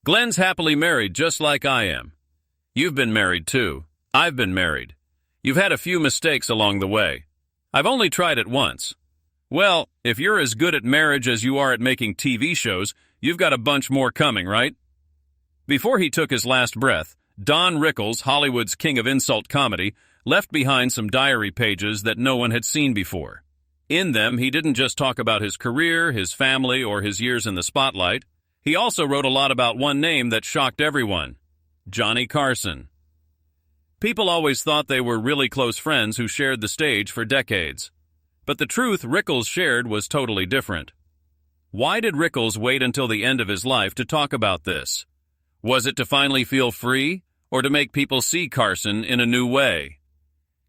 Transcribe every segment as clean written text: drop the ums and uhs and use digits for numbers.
Glenn's happily married just like I am. You've been married too. I've been married. You've had a few mistakes along the way. I've only tried it once. Well, if you're as good at marriage as you are at making TV shows, you've got a bunch more coming, right? Before he took his last breath, Don Rickles, Hollywood's king of insult comedy, left behind some diary pages that no one had seen before. In them, he didn't just talk about his career, his family, or his years in the spotlight. He also wrote a lot about one name that shocked everyone: Johnny Carson. People always thought they were really close friends who shared the stage for decades. But the truth Rickles shared was totally different. Why did Rickles wait until the end of his life to talk about this? Was it to finally feel free, or to make people see Carson in a new way?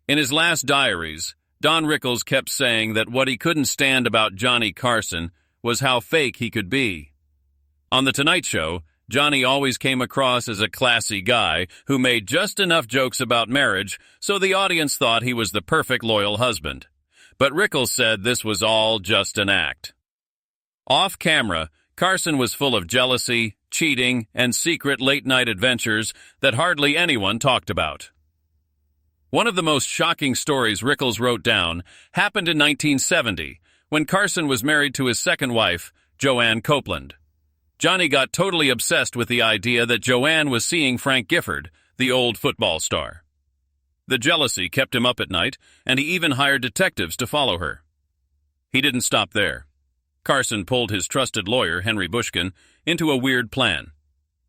In his last diaries, Don Rickles kept saying that what he couldn't stand about Johnny Carson was how fake he could be. On The Tonight Show, Johnny always came across as a classy guy who made just enough jokes about marriage so the audience thought he was the perfect loyal husband. But Rickles said this was all just an act. Off camera, Carson was full of jealousy, cheating, and secret late-night adventures that hardly anyone talked about. One of the most shocking stories Rickles wrote down happened in 1970, when Carson was married to his second wife, Joanne Copeland. Johnny got totally obsessed with the idea that Joanne was seeing Frank Gifford, the old football star. The jealousy kept him up at night, and he even hired detectives to follow her. He didn't stop there. Carson pulled his trusted lawyer, Henry Bushkin, into a weird plan.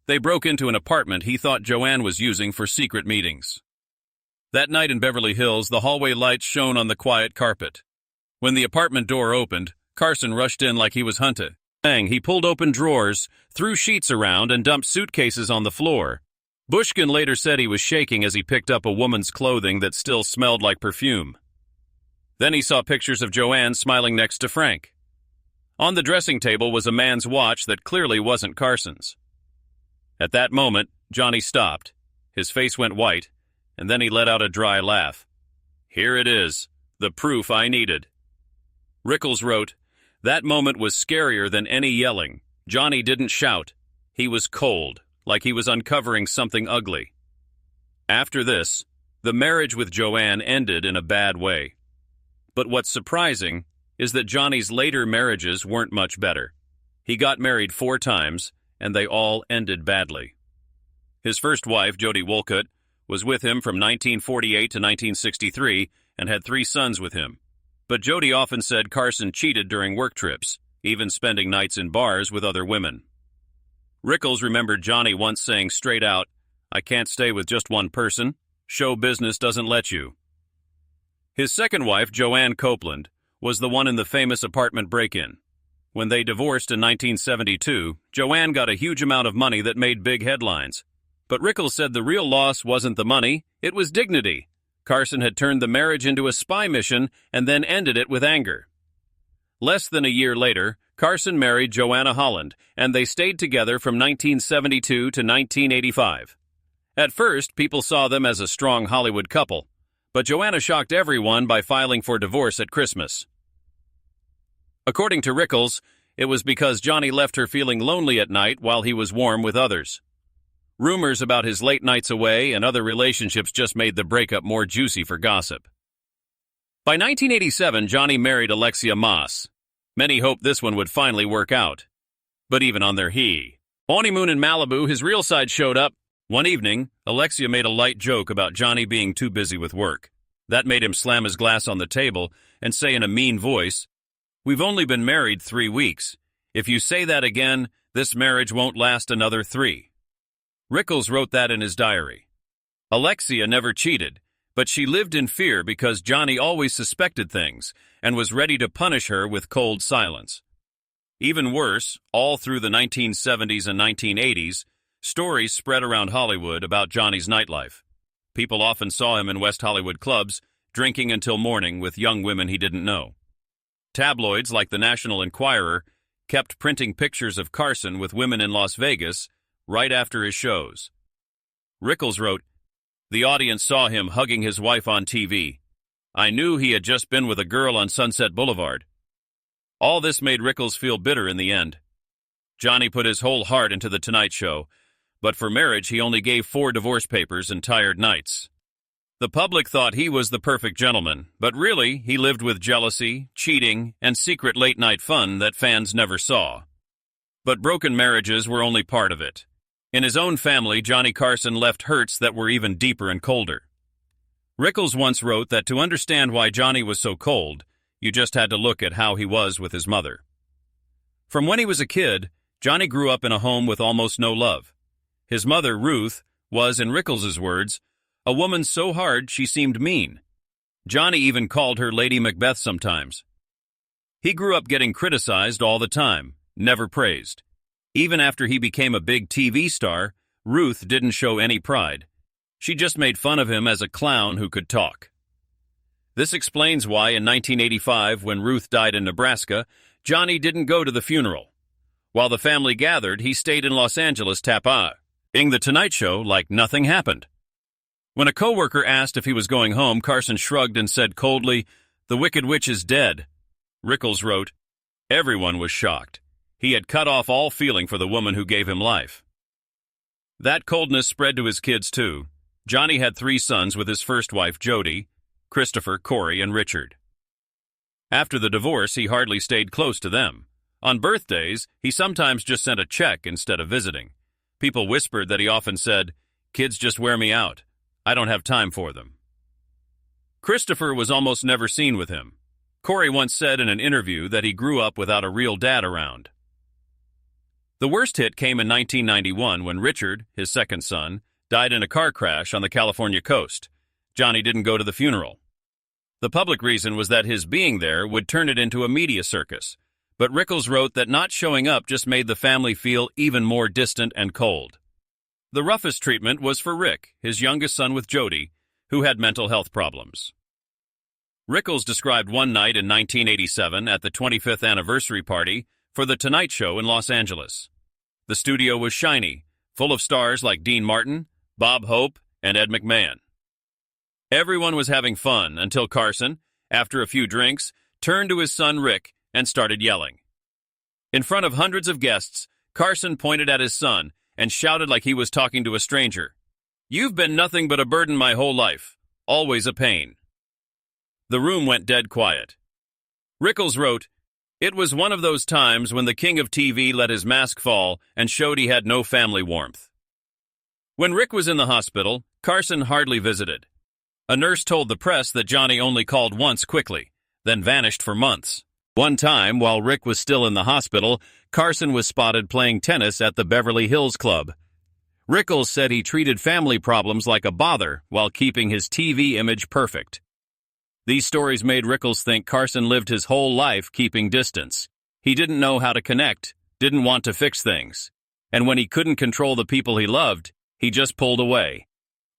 They broke into an apartment he thought Joanne was using for secret meetings. That night in Beverly Hills, the hallway lights shone on the quiet carpet. When the apartment door opened, Carson rushed in like he was hunted. He pulled open drawers, threw sheets around, and dumped suitcases on the floor. Bushkin later said he was shaking as he picked up a woman's clothing that still smelled like perfume. Then he saw pictures of Joanne smiling next to Frank. On the dressing table was a man's watch that clearly wasn't Carson's. At that moment, Johnny stopped. His face went white, and then he let out a dry laugh. Here it is, the proof I needed. Rickles wrote, "That moment was scarier than any yelling. Johnny didn't shout. He was cold, like he was uncovering something ugly." After this, the marriage with Joanne ended in a bad way. But what's surprising is that Johnny's later marriages weren't much better. He got married 4 times, and they all ended badly. His first wife, Jody Wolcott, was with him from 1948 to 1963 and had 3 sons with him. But Jody often said Carson cheated during work trips, even spending nights in bars with other women. Rickles remembered Johnny once saying straight out, "I can't stay with just one person. Show business doesn't let you." His second wife, Joanne Copeland, was the one in the famous apartment break-in. When they divorced in 1972, Joanne got a huge amount of money that made big headlines. But Rickles said the real loss wasn't the money, it was dignity. Carson had turned the marriage into a spy mission and then ended it with anger. Less than a year later, Carson married Joanna Holland, and they stayed together from 1972 to 1985. At first, people saw them as a strong Hollywood couple, but Joanna shocked everyone by filing for divorce at Christmas. According to Rickles, it was because Johnny left her feeling lonely at night while he was warm with others. Rumors about his late nights away and other relationships just made the breakup more juicy for gossip. By 1987, Johnny married Alexia Moss. Many hoped this one would finally work out. But even on their honeymoon in Malibu, his real side showed up. One evening, Alexia made a light joke about Johnny being too busy with work. That made him slam his glass on the table and say in a mean voice, "We've only been married 3 weeks. If you say that again, this marriage won't last another 3. Rickles wrote that in his diary. Alexia never cheated, but she lived in fear because Johnny always suspected things and was ready to punish her with cold silence. Even worse, all through the 1970s and 1980s, stories spread around Hollywood about Johnny's nightlife. People often saw him in West Hollywood clubs, drinking until morning with young women he didn't know. Tabloids like the National Enquirer kept printing pictures of Carson with women in Las Vegas right after his shows. Rickles wrote, "The audience saw him hugging his wife on TV. I knew he had just been with a girl on Sunset Boulevard." All this made Rickles feel bitter in the end. Johnny put his whole heart into The Tonight Show, but for marriage he only gave 4 divorce papers and tired nights. The public thought he was the perfect gentleman, but really he lived with jealousy, cheating, and secret late-night fun that fans never saw. But broken marriages were only part of it. In his own family, Johnny Carson left hurts that were even deeper and colder. Rickles once wrote that to understand why Johnny was so cold, you just had to look at how he was with his mother. From when he was a kid, Johnny grew up in a home with almost no love. His mother, Ruth, was, in Rickles' words, a woman so hard she seemed mean. Johnny even called her Lady Macbeth sometimes. He grew up getting criticized all the time, never praised. Even after he became a big TV star, Ruth didn't show any pride. She just made fun of him as a clown who could talk. This explains why in 1985, when Ruth died in Nebraska, Johnny didn't go to the funeral. While the family gathered, he stayed in Los Angeles taping The Tonight Show like nothing happened. When a coworker asked if he was going home, Carson shrugged and said coldly, "The Wicked Witch is dead." Rickles wrote, "Everyone was shocked. He had cut off all feeling for the woman who gave him life." That coldness spread to his kids too. Johnny had 3 sons with his first wife, Jody, Christopher, Corey, and Richard. After the divorce, he hardly stayed close to them. On birthdays, he sometimes just sent a check instead of visiting. People whispered that he often said, "Kids just wear me out. I don't have time for them." Christopher was almost never seen with him. Corey once said in an interview that he grew up without a real dad around. The worst hit came in 1991 when Richard, his second son, died in a car crash on the California coast. Johnny didn't go to the funeral. The public reason was that his being there would turn it into a media circus, but Rickles wrote that not showing up just made the family feel even more distant and cold. The roughest treatment was for Rick, his youngest son with Jody, who had mental health problems. Rickles described one night in 1987 at the 25th anniversary party for The Tonight Show in Los Angeles. The studio was shiny, full of stars like Dean Martin, Bob Hope, and Ed McMahon. Everyone was having fun until Carson, after a few drinks, turned to his son Rick and started yelling. In front of hundreds of guests, Carson pointed at his son and shouted like he was talking to a stranger, "You've been nothing but a burden my whole life, always a pain." The room went dead quiet. Rickles wrote, "It was one of those times when the king of TV let his mask fall and showed he had no family warmth." When Rick was in the hospital, Carson hardly visited. A nurse told the press that Johnny only called once quickly, then vanished for months. One time, while Rick was still in the hospital, Carson was spotted playing tennis at the Beverly Hills Club. Rickles said he treated family problems like a bother while keeping his TV image perfect. These stories made Rickles think Carson lived his whole life keeping distance. He didn't know how to connect, didn't want to fix things. And when he couldn't control the people he loved, he just pulled away.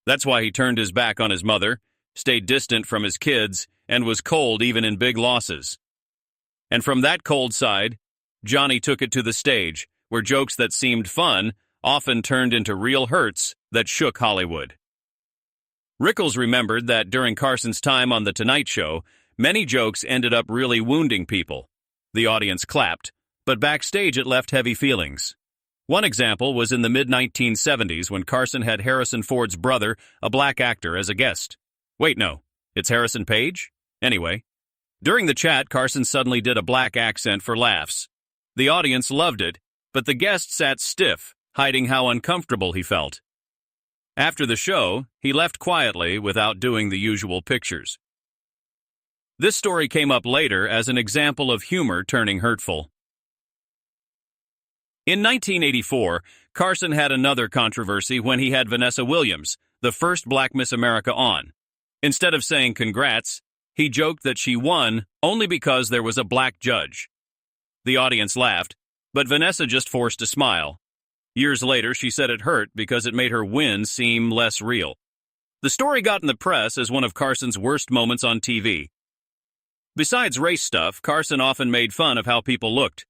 That's why he turned his back on his mother, stayed distant from his kids, and was cold even in big losses. And from that cold side, Johnny took it to the stage, where jokes that seemed fun often turned into real hurts that shook Hollywood. Rickles remembered that during Carson's time on The Tonight Show, many jokes ended up really wounding people. The audience clapped, but backstage it left heavy feelings. One example was in the mid-1970s when Carson had Harrison Ford's brother, a black actor, as a guest. Wait, no, it's Harrison Page? Anyway, during the chat, Carson suddenly did a black accent for laughs. The audience loved it, but the guest sat stiff, hiding how uncomfortable he felt. After the show, he left quietly without doing the usual pictures. This story came up later as an example of humor turning hurtful. In 1984, Carson had another controversy when he had Vanessa Williams, the first black Miss America, on. Instead of saying congrats, he joked that she won only because there was a black judge. The audience laughed, but Vanessa just forced a smile. Years later, she said it hurt because it made her win seem less real. The story got in the press as one of Carson's worst moments on TV. Besides race stuff, Carson often made fun of how people looked.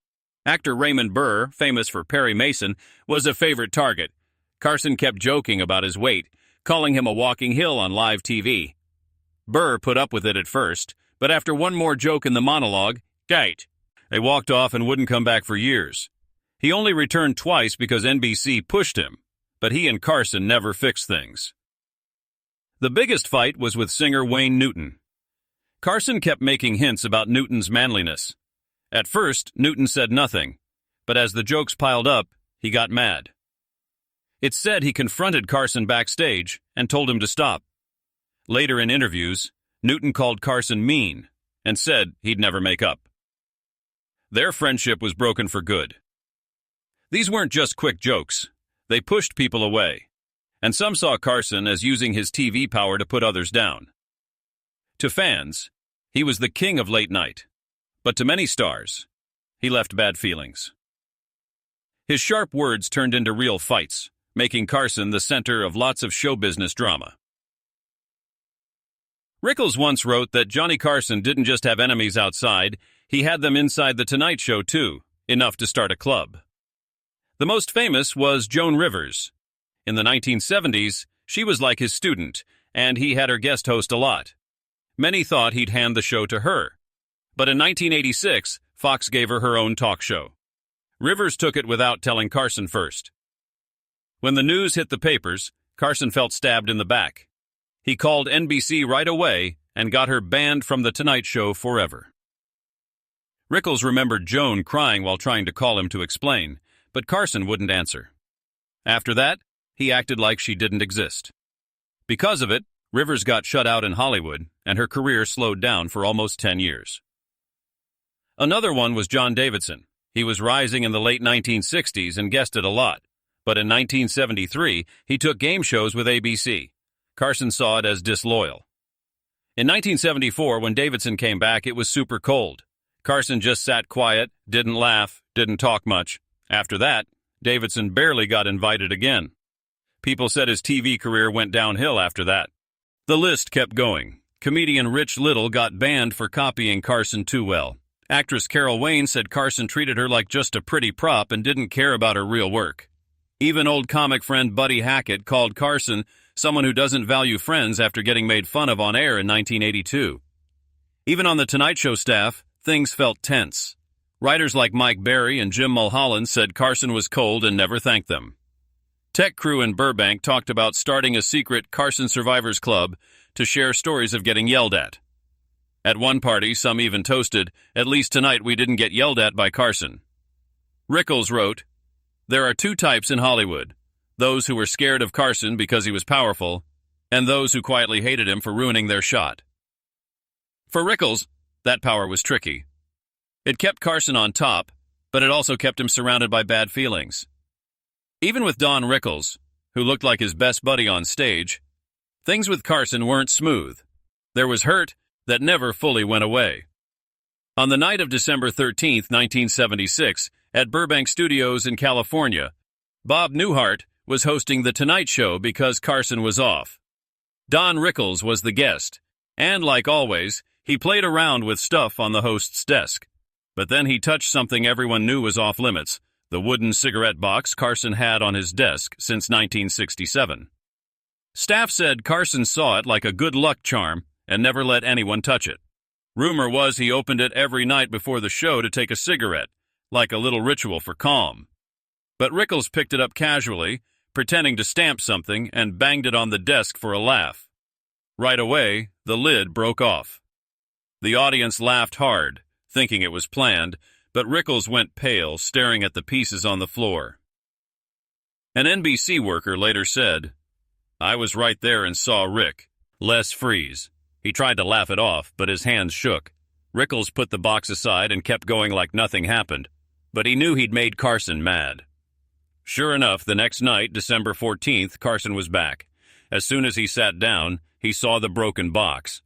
Actor Raymond Burr, famous for Perry Mason, was a favorite target. Carson kept joking about his weight, calling him a walking hill on live TV. Burr put up with it at first, but after one more joke in the monologue, "Gate," they walked off and wouldn't come back for years. He only returned twice because NBC pushed him, but he and Carson never fixed things. The biggest fight was with singer Wayne Newton. Carson kept making hints about Newton's manliness. At first, Newton said nothing, but as the jokes piled up, he got mad. It's said he confronted Carson backstage and told him to stop. Later in interviews, Newton called Carson mean and said he'd never make up. Their friendship was broken for good. These weren't just quick jokes. They pushed people away, and some saw Carson as using his TV power to put others down. To fans, he was the king of late night, but to many stars, he left bad feelings. His sharp words turned into real fights, making Carson the center of lots of show business drama. Rickles once wrote that Johnny Carson didn't just have enemies outside, he had them inside The Tonight Show too, enough to start a club. The most famous was Joan Rivers. In the 1970s, she was like his student, and he had her guest host a lot. Many thought he'd hand the show to her. But in 1986, Fox gave her her own talk show. Rivers took it without telling Carson first. When the news hit the papers, Carson felt stabbed in the back. He called NBC right away and got her banned from The Tonight Show forever. Rickles remembered Joan crying while trying to call him to explain, but Carson wouldn't answer. After that, he acted like she didn't exist. Because of it, Rivers got shut out in Hollywood, and her career slowed down for almost 10 years. Another one was John Davidson. He was rising in the late 1960s and guested a lot, but in 1973, he took game shows with ABC. Carson saw it as disloyal. In 1974, when Davidson came back, it was super cold. Carson just sat quiet, didn't laugh, didn't talk much. After that, Davidson barely got invited again. People said his TV career went downhill after that. The list kept going. Comedian Rich Little got banned for copying Carson too well. Actress Carol Wayne said Carson treated her like just a pretty prop and didn't care about her real work. Even old comic friend Buddy Hackett called Carson someone who doesn't value friends after getting made fun of on air in 1982. Even on The Tonight Show staff, things felt tense. Writers like Mike Berry and Jim Mulholland said Carson was cold and never thanked them. Tech Crew in Burbank talked about starting a secret Carson Survivors Club to share stories of getting yelled at. At one party, some even toasted, "At least tonight we didn't get yelled at by Carson." Rickles wrote, "There are two types in Hollywood, those who were scared of Carson because he was powerful, and those who quietly hated him for ruining their shot." For Rickles, that power was tricky. It kept Carson on top, but it also kept him surrounded by bad feelings. Even with Don Rickles, who looked like his best buddy on stage, things with Carson weren't smooth. There was hurt that never fully went away. On the night of December 13, 1976, at Burbank Studios in California, Bob Newhart was hosting The Tonight Show because Carson was off. Don Rickles was the guest, and like always, he played around with stuff on the host's desk. But then he touched something everyone knew was off limits, the wooden cigarette box Carson had on his desk since 1967. Staff said Carson saw it like a good luck charm and never let anyone touch it. Rumor was he opened it every night before the show to take a cigarette, like a little ritual for calm. But Rickles picked it up casually, pretending to stamp something, and banged it on the desk for a laugh. Right away, the lid broke off. The audience laughed hard, thinking it was planned, but Rickles went pale, staring at the pieces on the floor. An NBC worker later said, "I was right there and saw Rick. Les freeze. He tried to laugh it off, but his hands shook. Rickles put the box aside and kept going like nothing happened, but he knew he'd made Carson mad." Sure enough, the next night, December 14th, Carson was back. As soon as he sat down, he saw the broken box.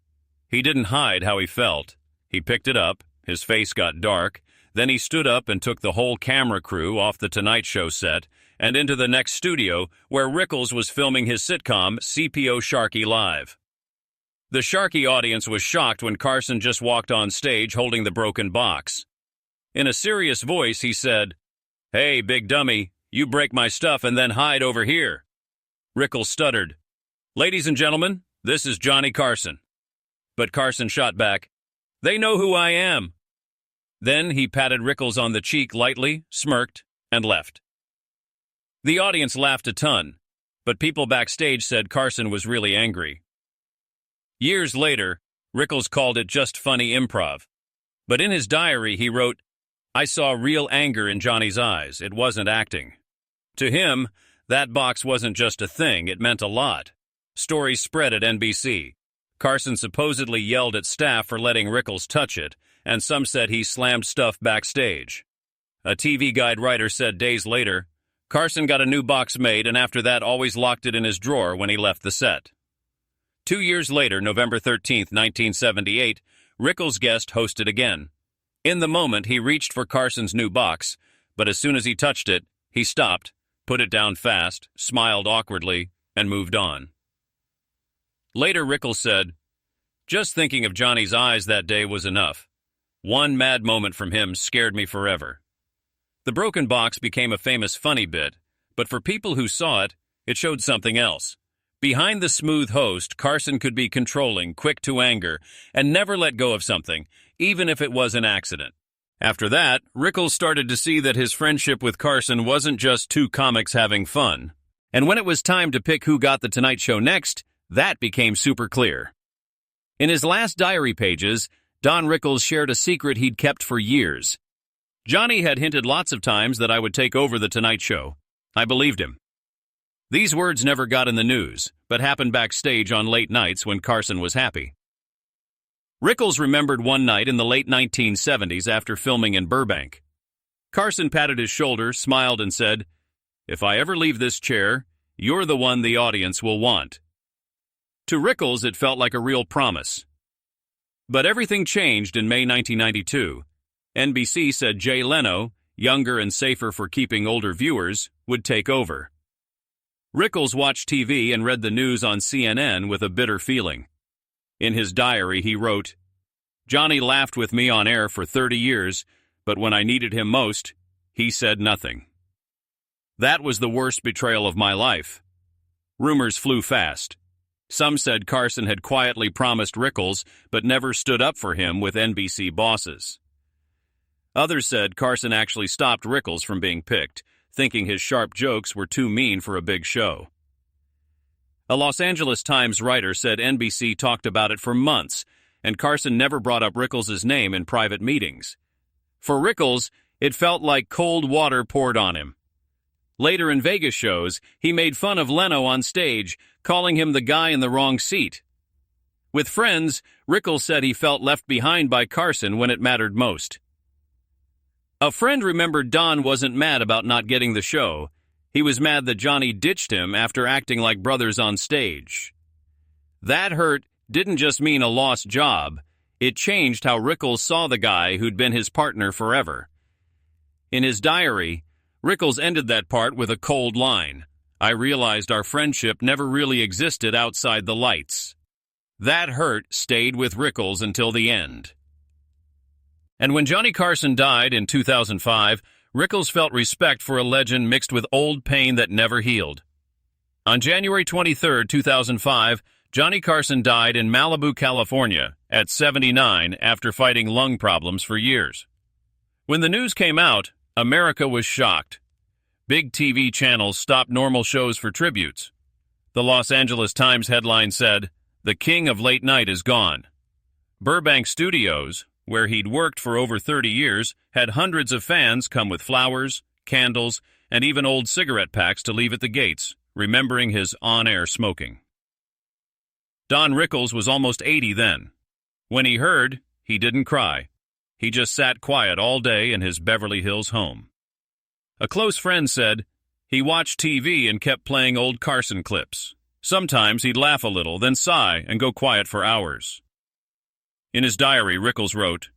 He didn't hide how he felt. He picked it up, his face got dark, then he stood up and took the whole camera crew off the Tonight Show set and into the next studio where Rickles was filming his sitcom CPO Sharky Live. The Sharky audience was shocked when Carson just walked on stage holding the broken box. In a serious voice, he said, "Hey, big dummy, you break my stuff and then hide over here." Rickles stuttered, "Ladies and gentlemen, this is Johnny Carson." But Carson shot back, "They know who I am." Then he patted Rickles on the cheek lightly, smirked, and left. The audience laughed a ton, but people backstage said Carson was really angry. Years later, Rickles called it just funny improv. But in his diary, he wrote, "I saw real anger in Johnny's eyes. It wasn't acting." To him, that box wasn't just a thing, it meant a lot. Stories spread at NBC. Carson supposedly yelled at staff for letting Rickles touch it, and some said he slammed stuff backstage. A TV Guide writer said days later, Carson got a new box made and after that always locked it in his drawer when he left the set. 2 years later, November 13, 1978, Rickles guest hosted again. In the moment, he reached for Carson's new box, but as soon as he touched it, he stopped, put it down fast, smiled awkwardly, and moved on. Later, Rickles said, "Just thinking of Johnny's eyes that day was enough. One mad moment from him scared me forever." The broken box became a famous funny bit, but for people who saw it, it showed something else. Behind the smooth host, Carson could be controlling, quick to anger, and never let go of something, even if it was an accident. After that, Rickles started to see that his friendship with Carson wasn't just two comics having fun. And when it was time to pick who got The Tonight Show next, that became super clear. In his last diary pages, Don Rickles shared a secret he'd kept for years. "Johnny had hinted lots of times that I would take over The Tonight Show. I believed him." These words never got in the news, but happened backstage on late nights when Carson was happy. Rickles remembered one night in the late 1970s after filming in Burbank. Carson patted his shoulder, smiled, and said, "If I ever leave this chair, you're the one the audience will want." To Rickles, it felt like a real promise. But everything changed in May 1992. NBC said Jay Leno, younger and safer for keeping older viewers, would take over. Rickles watched TV and read the news on CNN with a bitter feeling. In his diary, he wrote, "Johnny laughed with me on air for 30 years, but when I needed him most, he said nothing. That was the worst betrayal of my life." Rumors flew fast. Some said Carson had quietly promised Rickles, but never stood up for him with NBC bosses. Others said Carson actually stopped Rickles from being picked, thinking his sharp jokes were too mean for a big show. A Los Angeles Times writer said NBC talked about it for months, and Carson never brought up Rickles' name in private meetings. For Rickles, it felt like cold water poured on him. Later in Vegas shows, he made fun of Leno on stage, calling him the guy in the wrong seat. With friends, Rickles said he felt left behind by Carson when it mattered most. A friend remembered Don wasn't mad about not getting the show. He was mad that Johnny ditched him after acting like brothers on stage. That hurt didn't just mean a lost job. It changed how Rickles saw the guy who'd been his partner forever. In his diary, Rickles ended that part with a cold line. "I realized our friendship never really existed outside the lights." That hurt stayed with Rickles until the end. And when Johnny Carson died in 2005, Rickles felt respect for a legend mixed with old pain that never healed. On January 23, 2005, Johnny Carson died in Malibu, California, at 79 after fighting lung problems for years. When the news came out, America was shocked. Big TV channels stopped normal shows for tributes. The Los Angeles Times headline said, "The king of late night is gone." Burbank Studios, where he'd worked for over 30 years, had hundreds of fans come with flowers, candles, and even old cigarette packs to leave at the gates, remembering his on-air smoking. Don Rickles was almost 80 then. When he heard, he didn't cry. He just sat quiet all day in his Beverly Hills home. A close friend said, he watched TV and kept playing old Carson clips. Sometimes he'd laugh a little, then sigh and go quiet for hours. In his diary, Rickles wrote,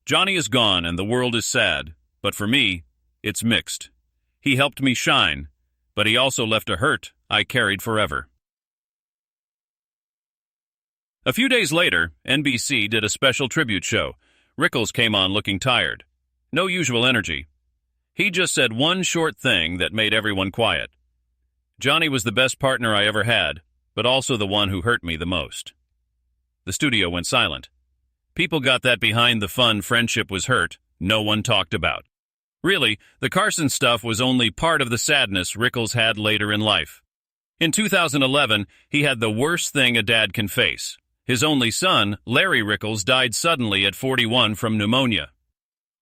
"Johnny is gone and the world is sad, but for me, it's mixed. He helped me shine, but he also left a hurt I carried forever." A few days later, NBC did a special tribute show. Rickles came on looking tired. No usual energy. He just said one short thing that made everyone quiet. "Johnny was the best partner I ever had, but also the one who hurt me the most." The studio went silent. People got that behind the fun friendship was hurt, no one talked about. Really, the Carson stuff was only part of the sadness Rickles had later in life. In 2011, he had the worst thing a dad can face. His only son, Larry Rickles, died suddenly at 41 from pneumonia.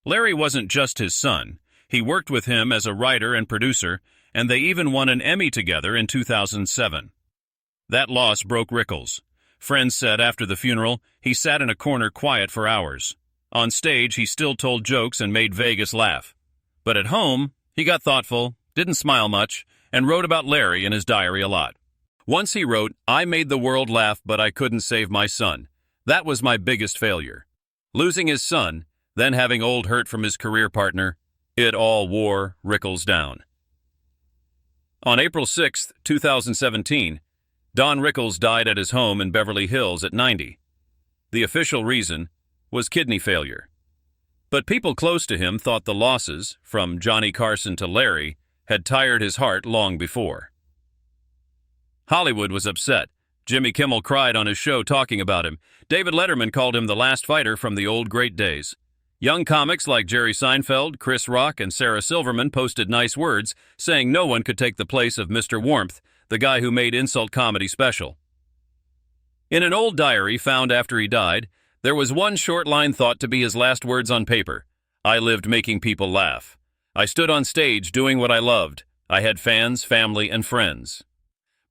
Larry wasn't just his son. He worked with him as a writer and producer, and they even won an Emmy together in 2007. That loss broke Rickles. Friends said after the funeral, he sat in a corner quiet for hours. On stage, he still told jokes and made Vegas laugh. But at home, he got thoughtful, didn't smile much, and wrote about Larry in his diary a lot. Once he wrote, "I made the world laugh, but I couldn't save my son. That was my biggest failure." Losing his son, then having old hurt from his career partner, it all wore Rickles down. On April 6, 2017, Don Rickles died at his home in Beverly Hills at 90. The official reason was kidney failure. But people close to him thought the losses, from Johnny Carson to Larry, had tired his heart long before. Hollywood was upset. Jimmy Kimmel cried on his show talking about him. David Letterman called him the last fighter from the old great days. Young comics like Jerry Seinfeld, Chris Rock, and Sarah Silverman posted nice words, saying no one could take the place of Mr. Warmth, the guy who made insult comedy special. In an old diary found after he died, there was one short line thought to be his last words on paper. "I lived making people laugh. I stood on stage doing what I loved. I had fans, family, and friends.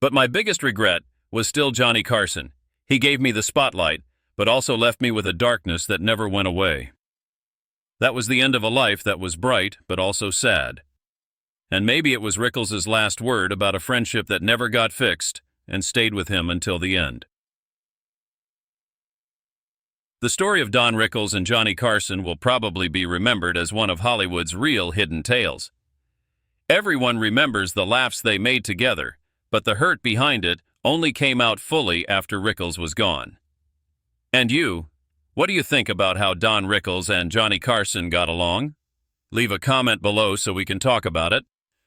But my biggest regret was still Johnny Carson. He gave me the spotlight, but also left me with a darkness that never went away." That was the end of a life that was bright, but also sad. And maybe it was Rickles' last word about a friendship that never got fixed and stayed with him until the end. The story of Don Rickles and Johnny Carson will probably be remembered as one of Hollywood's real hidden tales. Everyone remembers the laughs they made together, but the hurt behind it only came out fully after Rickles was gone. And you, what do you think about how Don Rickles and Johnny Carson got along? Leave a comment below so we can talk about it.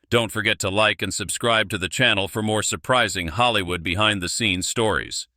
Don't forget to like and subscribe to the channel for more surprising Hollywood behind-the-scenes stories.